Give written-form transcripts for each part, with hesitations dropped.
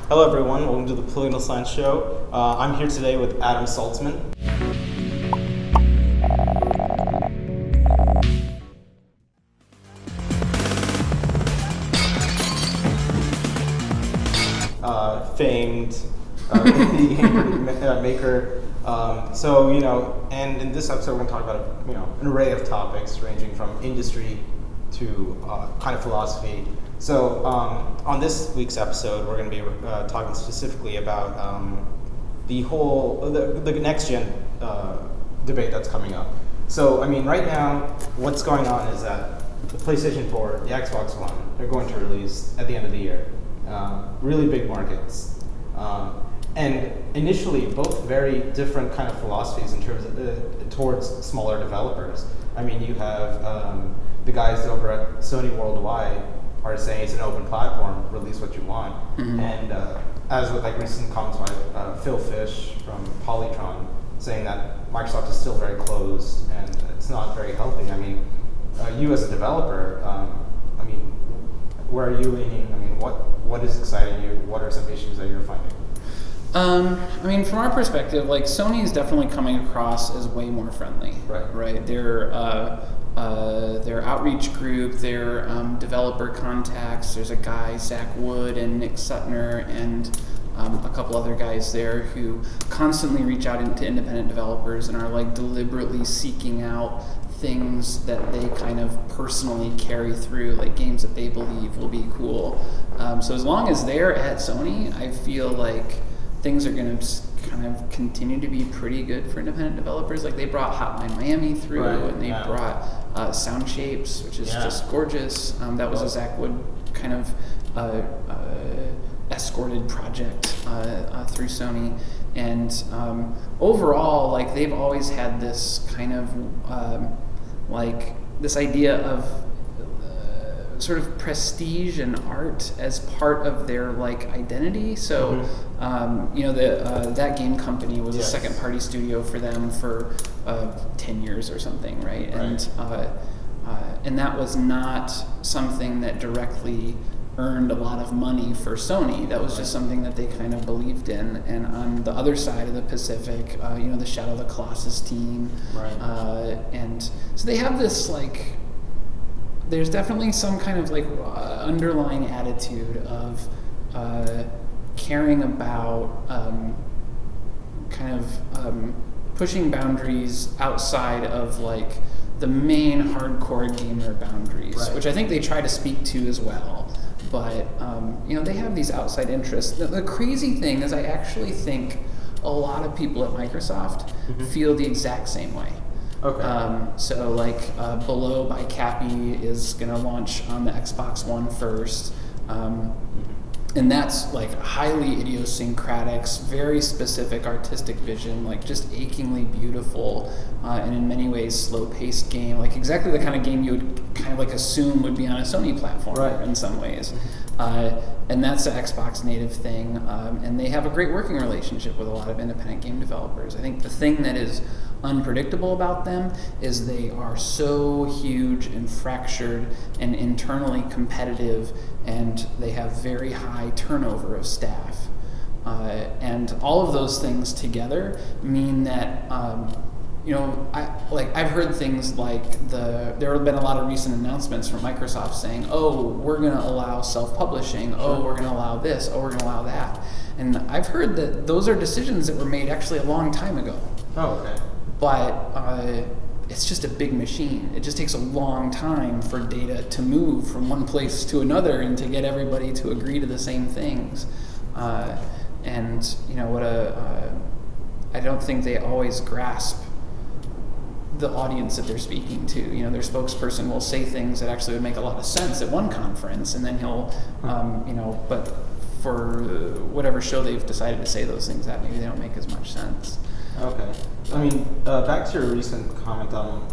Hello everyone, welcome to the Political Science Show. I'm here today with Adam Saltsman. Famed indie game maker. And in this episode we're going to talk about an array of topics ranging from industry to kind of philosophy. So on this week's episode, we're going to be talking specifically about the next gen debate that's coming up. So right now, what's going on is that the PlayStation 4, the Xbox One, they're going to release at the end of the year. Really big markets, and initially both very different kind of philosophies in terms of towards smaller developers. You have the guys over at Sony Worldwide are saying it's an open platform, release what you want. Mm-hmm. And as with recent comments by Phil Fish from Polytron, saying that Microsoft is still very closed and it's not very healthy. You as a developer, where are you leaning? What is exciting you? What are some issues that you're finding? From our perspective, Sony is definitely coming across as way more friendly. Right. Their outreach group, their developer contacts. There's a guy, Zach Wood and Nick Sutner, and a couple other guys there who constantly reach out into independent developers and are deliberately seeking out things that they kind of personally carry through, games that they believe will be cool. So as long as they're at Sony, I feel like things are going to kind of continue to be pretty good for independent developers. They brought Hotline Miami through, and they brought Sound Shapes, which is just gorgeous. That was a Zach Wood kind of escorted project through Sony. And overall, they've always had this kind of this idea of sort of prestige and art as part of their identity. So that game company was a second party studio for them for 10 years or something, right? And that was not something that directly earned a lot of money for Sony. That was just something that they kind of believed in. And on the other side of the Pacific, the Shadow of the Colossus team, and so they have this there's definitely some kind of underlying attitude of caring about pushing boundaries outside of the main hardcore gamer boundaries, which I think they try to speak to as well. But they have these outside interests. The crazy thing is, I actually think a lot of people at Microsoft feel the exact same way. Okay. Below by Cappy is going to launch on the Xbox One first. And that's highly idiosyncratic, very specific artistic vision, just achingly beautiful, and in many ways slow-paced game, exactly the kind of game you would kind of assume would be on a Sony platform in some ways. And that's an Xbox native thing, and they have a great working relationship with a lot of independent game developers. I think the thing that is unpredictable about them is they are so huge and fractured and internally competitive, and they have very high turnover of staff. And all of those things together mean that I've heard things there have been a lot of recent announcements from Microsoft saying, oh, we're going to allow self-publishing, oh, we're going to allow this, oh, we're going to allow that. And I've heard that those are decisions that were made actually a long time ago. Oh, okay. But it's just a big machine. It just takes a long time for data to move from one place to another and to get everybody to agree to the same things. I don't think they always grasp the audience that they're speaking to. Their spokesperson will say things that actually would make a lot of sense at one conference, and then he'll, but for whatever show they've decided to say those things at, maybe they don't make as much sense. Okay. I mean, back to your recent comment on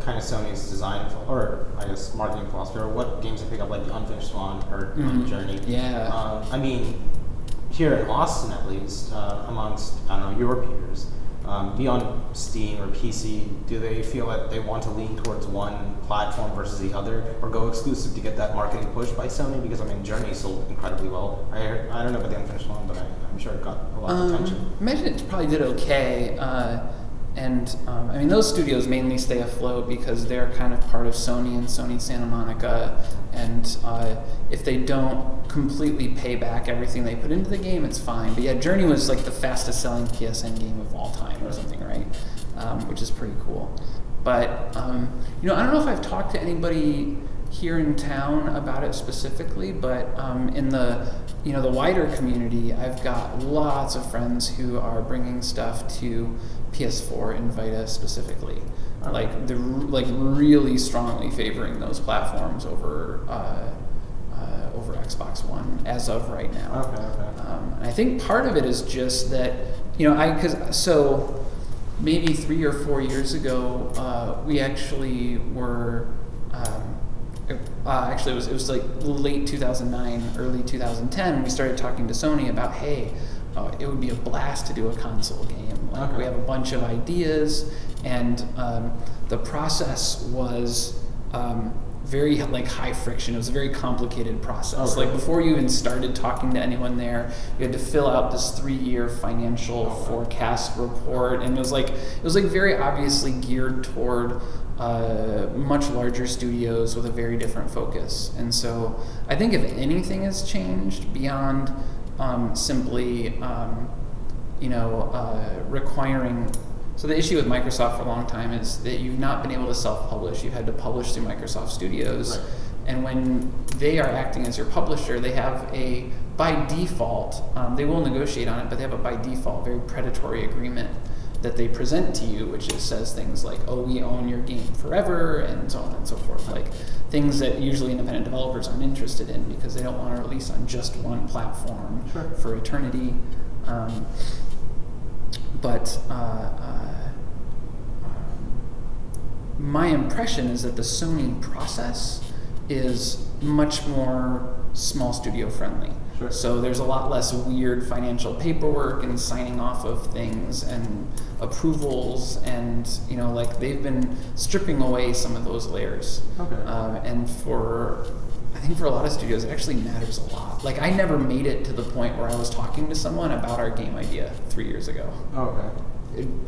kind of Sony's design, or I guess marketing philosophy, or what games they pick up, like the Unfinished Swan or Journey. Yeah. I mean, here in Austin at least, amongst, I don't know, your peers, beyond Steam or PC, do they feel that they want to lean towards one platform versus the other, or go exclusive to get that marketing push by Sony? Because I mean, Journey sold incredibly well. I don't know about the Unfinished One, but I'm sure it got a lot of attention. I imagine it probably did okay. I mean, those studios mainly stay afloat because they're kind of part of Sony and Sony Santa Monica. And if they don't completely pay back everything they put into the game, it's fine. But yeah, Journey was like the fastest selling PSN game of all time or something, right? Which is pretty cool. But, I don't know if I've talked to anybody here in town about it specifically, but in the wider community, I've got lots of friends who are bringing stuff to PS4 and Vita specifically. Okay. Like they're really strongly favoring those platforms over Xbox One as of right now. Okay. And I think part of it is just that so maybe 3 or 4 years ago we actually were. Actually, it was like late 2009, early 2010. We started talking to Sony about, hey, it would be a blast to do a console game. Like we have a bunch of ideas, and the process was very high friction. It was a very complicated process. Okay. Like before you even started talking to anyone there, you had to fill out this 3-year financial forecast report, and it was very obviously geared toward much larger studios with a very different focus. And so I think if anything has changed beyond simply requiring. So the issue with Microsoft for a long time is that you've not been able to self-publish. You've had to publish through Microsoft Studios. Right. And when they are acting as your publisher, they have by default, they will negotiate on it, but they have a by default very predatory agreement that they present to you, which says things like, oh, we own your game forever, and so on and so forth. Like things that usually independent developers aren't interested in because they don't want to release on just one platform for eternity. But my impression is that the Sony process is much more small studio friendly. Sure. So there's a lot less weird financial paperwork and signing off of things and approvals, and they've been stripping away some of those layers. Okay. And I think for a lot of studios, it actually matters a lot. Like I never made it to the point where I was talking to someone about our game idea 3 years ago. Okay.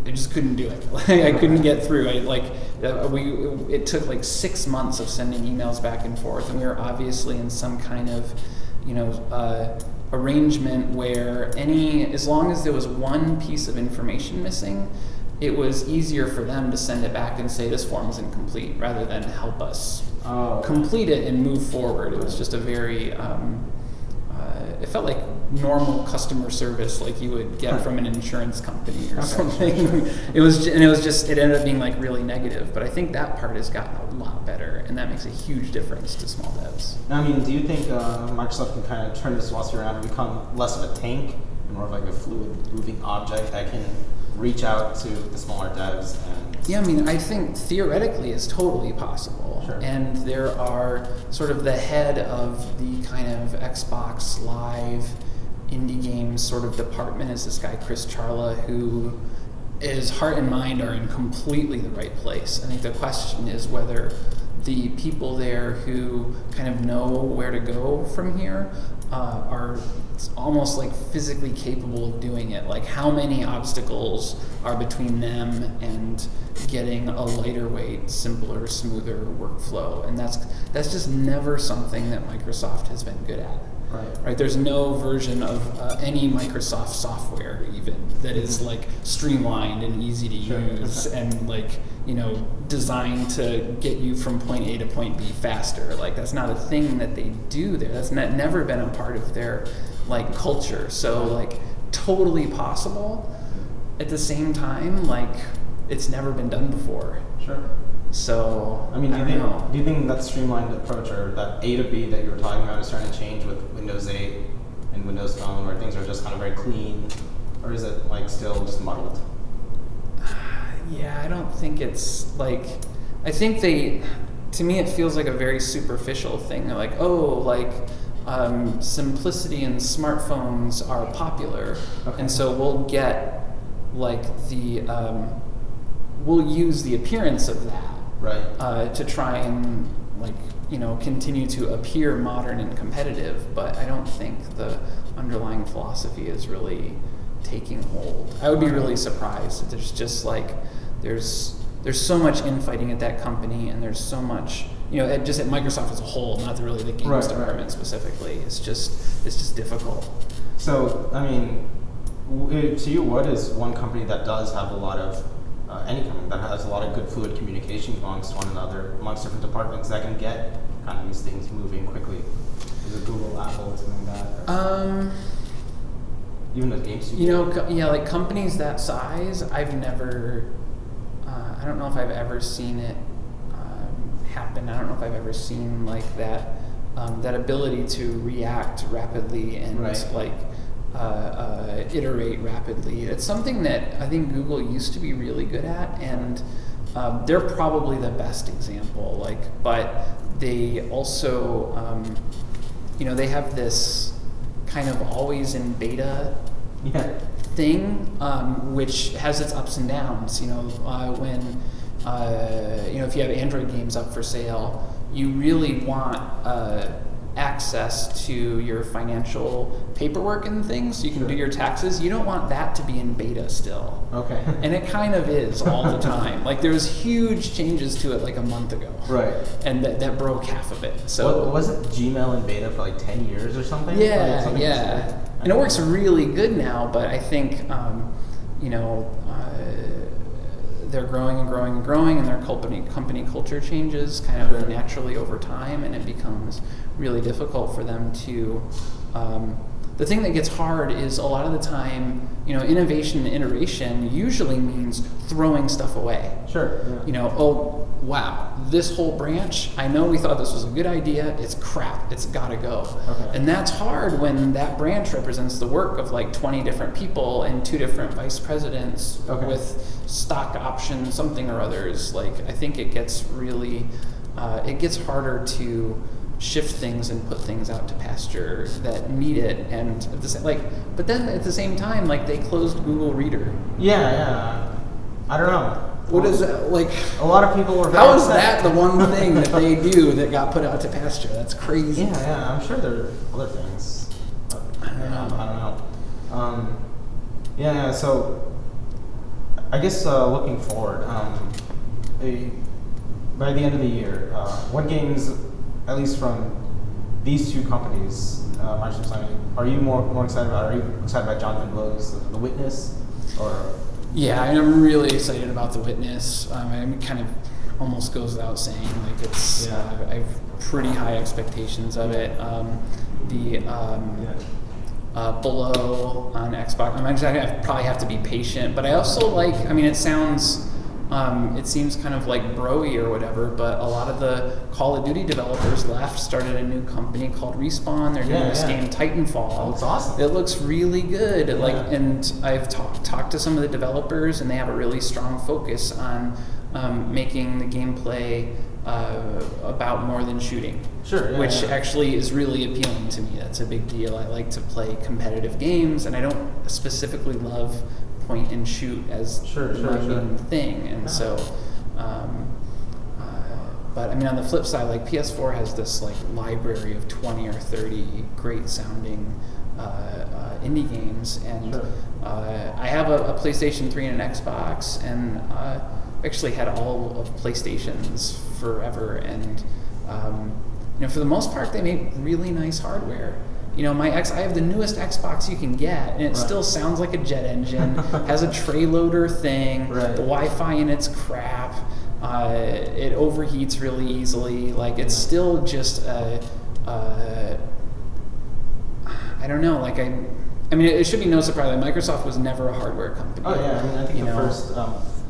I just couldn't do it. I couldn't get through. It took 6 months of sending emails back and forth, and we were obviously in some kind of, arrangement where as long as there was one piece of information missing, it was easier for them to send it back and say this form is incomplete rather than help us complete it and move forward. It was just a very, it felt like normal customer service like you would get from an insurance company or something. It ended up being really negative, but I think that part has gotten a lot better, and that makes a huge difference to small devs. I mean, do you think Microsoft can kind of turn this philosophy around and become less of a tank and more of a fluid moving object that can reach out to the smaller devs? Yeah, I mean, I think theoretically it's totally possible. Sure. And there are sort of the head of the kind of Xbox Live indie games sort of department is this guy, Chris Charla, who his heart and mind are in completely the right place. I think the question is whether the people there who kind of know where to go from here are almost physically capable of doing it. Like how many obstacles are between them and getting a lighter weight, simpler, smoother workflow, and that's just never something that Microsoft has been good at. Right. There's no version of any Microsoft software even that is streamlined and easy to use and designed to get you from point A to point B faster. That's not a thing that they do there. That's never been a part of their culture. So totally possible. At the same time, it's never been done before. Sure. So I mean, do you think that streamlined approach or that A to B that you were talking about is starting to change with Windows 8 and Windows Phone, where things are just kind of very clean, or is it still just muddled? Yeah, I don't think it's like. I think to me, it feels like a very superficial thing. They're like, oh, like simplicity in smartphones are popular, and so we'll get like we'll use the appearance of that, right, to try and like continue to appear modern and competitive. But I don't think the underlying philosophy is really taking hold. I would be really surprised if there's just like there's so much infighting at that company, and there's so much just at Microsoft as a whole, not really the games department specifically. It's just difficult. So I mean, to you, what is one company that does have a lot of any company that has a lot of good fluid communication amongst one another, amongst different departments that can get kind of these things moving quickly? Is it Google, Apple, something like that? Even the game studio. Like companies that size, I've never. I don't know if I've ever seen it happen. I don't know if I've ever seen like that that ability to react rapidly and like iterate rapidly. It's something that I think Google used to be really good at, and they're probably the best example. Like, but they also, they have this kind of always in beta thing, which has its ups and downs. When if you have Android games up for sale, you really want access to your financial paperwork and things, so you can do your taxes. You don't want that to be in beta still. Okay. And it kind of is all the time. Like there was huge changes to it like a month ago. Right. And that broke half of it. So was it Gmail in beta for like 10 years or something? Yeah, something yeah. And it works really good now, but I think they're growing and growing and growing, and their company culture changes kind of naturally over time, and it becomes really difficult for them to. The thing that gets hard is a lot of the time, innovation and iteration usually means throwing stuff away. Sure. Yeah. Oh wow, this whole branch, I know we thought this was a good idea, it's crap, it's gotta go. Okay. And that's hard when that branch represents the work of like 20 different people and 2 different vice presidents with stock options, something or others. Like, I think it gets really, it gets harder to shift things and put things out to pasture that meet it, and but then at the same time, like they closed Google Reader. Yeah. I don't know. What is that like? A lot of people were. How is that the one thing that they do that got put out to pasture? That's crazy. Yeah. I'm sure there are other things. I don't know. Yeah. So, I guess looking forward, by the end of the year, what games, at least from these 2 companies, Microsoft, Sony, are you more excited about? Are you excited about Jonathan Blow's The Witness, or? Yeah, I'm really excited about The Witness. It kind of almost goes without saying. Like it's, I have pretty high expectations of it. Below on Xbox, I probably have to be patient, but I also like. It sounds. It seems kind of like bro-y or whatever, but a lot of the Call of Duty developers left, started a new company called Respawn. They're doing this game Titanfall. It looks awesome. It looks really good. And I've talked to some of the developers, and they have a really strong focus on making the gameplay about more than shooting. Sure. Which actually is really appealing to me. That's a big deal. I like to play competitive games, and I don't specifically love point and shoot as my main thing, and so but on the flip side, like PS4 has this like library of 20 or 30 great sounding indie games, and I have a PlayStation 3 and an Xbox, and actually had all of PlayStations forever, and for the most part they make really nice hardware. I have the newest Xbox you can get, and it still sounds like a jet engine, has a tray loader thing, the Wi-Fi in it's crap, it overheats really easily, like it's still just I don't know, like it should be no surprise that Microsoft was never a hardware company. Oh yeah, I think the first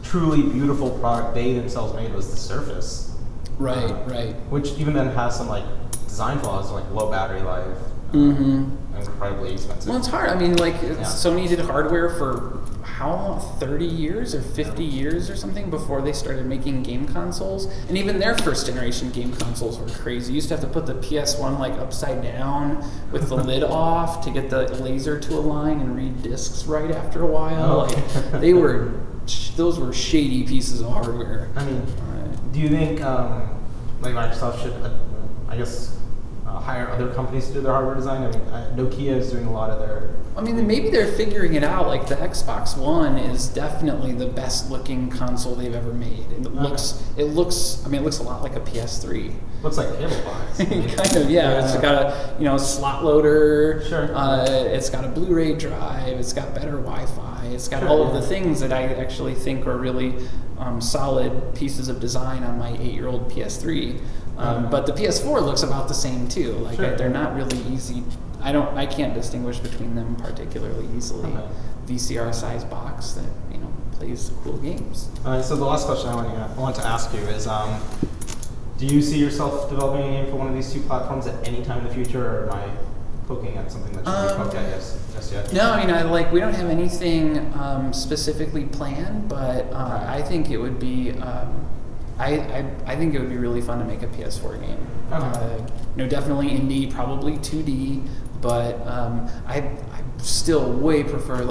truly beautiful product they themselves made was the Surface. Right. Which even then has some like design flaws, like low battery life. Incredibly expensive. Well, it's hard. Sony did hardware for how long, 30 years or 50 years or something before they started making game consoles. And even their first generation game consoles were crazy. You used to have to put the PS1 like upside down with the lid off to get the laser to align and read discs right after a while. Like those were shady pieces of hardware. I mean, do you think like Microsoft should, I guess, hire other companies to do their hardware design? I mean, Nokia is doing a lot of their. I mean, maybe they're figuring it out. Like the Xbox One is definitely the best looking console they've ever made. It looks a lot like a PS3. Looks like a cable box. Kind of, yeah. It's got a slot loader. Sure. It's got a Blu-ray drive. It's got better Wi-Fi. It's got all of the things that I actually think are really solid pieces of design on my 8-year-old PS3. But the PS4 looks about the same too. Like they're not really easy. I can't distinguish between them particularly easily. VCR size box that plays cool games. So the last question I want to ask you is, do you see yourself developing a game for one of these two platforms at any time in the future, or am I poking at something that should be poked at just yet? No, we don't have anything specifically planned, but I think it would be. I think it would be really fun to make a PS4 game. Definitely indie, probably 2D, but I still way prefer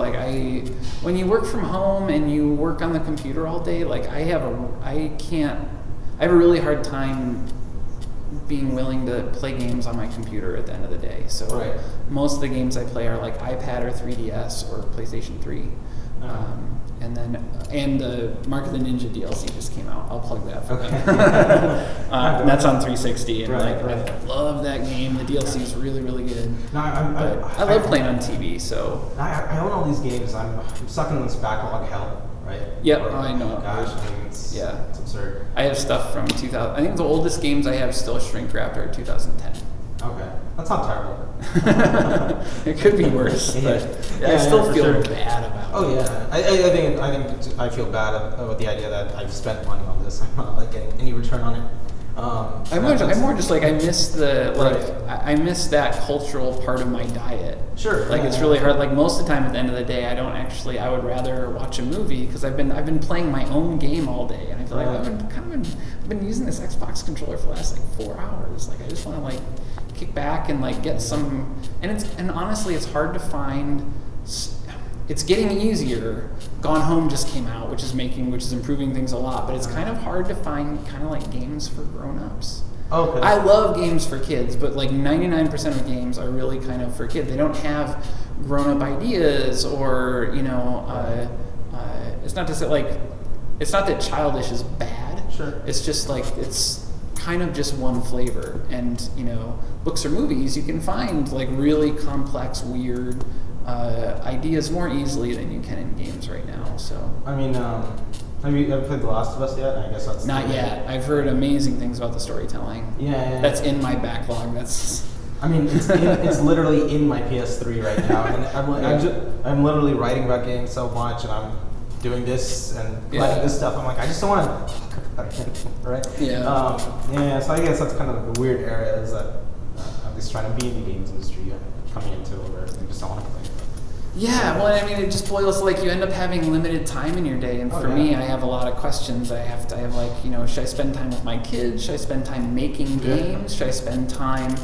when you work from home and you work on the computer all day. I have a really hard time being willing to play games on my computer at the end of the day. So most of the games I play are like iPad or 3DS or PlayStation 3. And the Mark of the Ninja DLC just came out. I'll plug that for them. And that's on 360, and I love that game. The DLC is really, really good. No, I love playing on TV. So I own all these games. I'm stuck in this backlog hell, right? Yep, I know. Gosh, it's absurd. I have stuff from 2000. I think the oldest games I have still shrink wrapped are 2010. Okay, that's not terrible. It could be worse, but I still feel bad about it. Oh yeah, I feel bad about the idea that I've spent money on this. I'm not getting any return on it. I'm more just I miss I miss that cultural part of my diet. Sure. It's really hard. Most of the time at the end of the day, I would rather watch a movie because I've been playing my own game all day, and I feel like I've been using this Xbox controller for the last 4 hours. I just want to kick back and get some. And honestly, it's hard to find. It's getting easier. Gone Home just came out, which is improving things a lot, but it's kind of hard to find games for grown-ups. Okay. I love games for kids, but 99% of games are really kind of for kids. They don't have grown-up ideas, or it's not to say it's not that childish is bad. Sure. It's just it's kind of just one flavor. And books or movies, you can find really complex, weird ideas more easily than you can in games right now. So I mean, have you ever played The Last of Us yet? I guess that's not yet. I've heard amazing things about the storytelling. Yeah. That's in my backlog. It's literally in my PS3 right now, and I'm literally writing about games so much, and I'm doing this and writing this stuff. I'm I just don't want to talk about it, right? Yeah. So I guess that's kind of the weird area, is that I'm just trying to be in the games industry, coming into it, where I just don't want to play. Yeah, well, it just boils to you end up having limited time in your day, and for me, I have a lot of questions. I have should I spend time with my kids? Should I spend time making games? Should I spend time,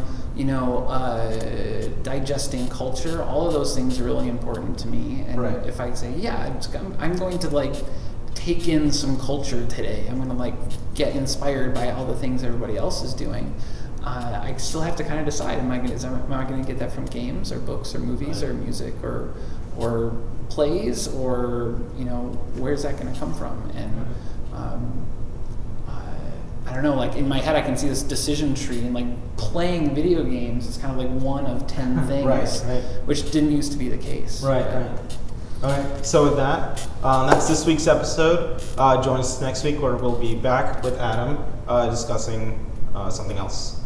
digesting culture? All of those things are really important to me. And if I say, I'm going to take in some culture today. I'm going to get inspired by all the things everybody else is doing. I still have to kind of decide: am I going to get that from games or books or movies or music or plays, or where's that going to come from? And I don't know. In my head, I can see this decision tree, and playing video games is kind of one of 10 things, which didn't used to be the case. Right. Okay. So with that, that's this week's episode. Join us next week, where we'll be back with Adam discussing something else.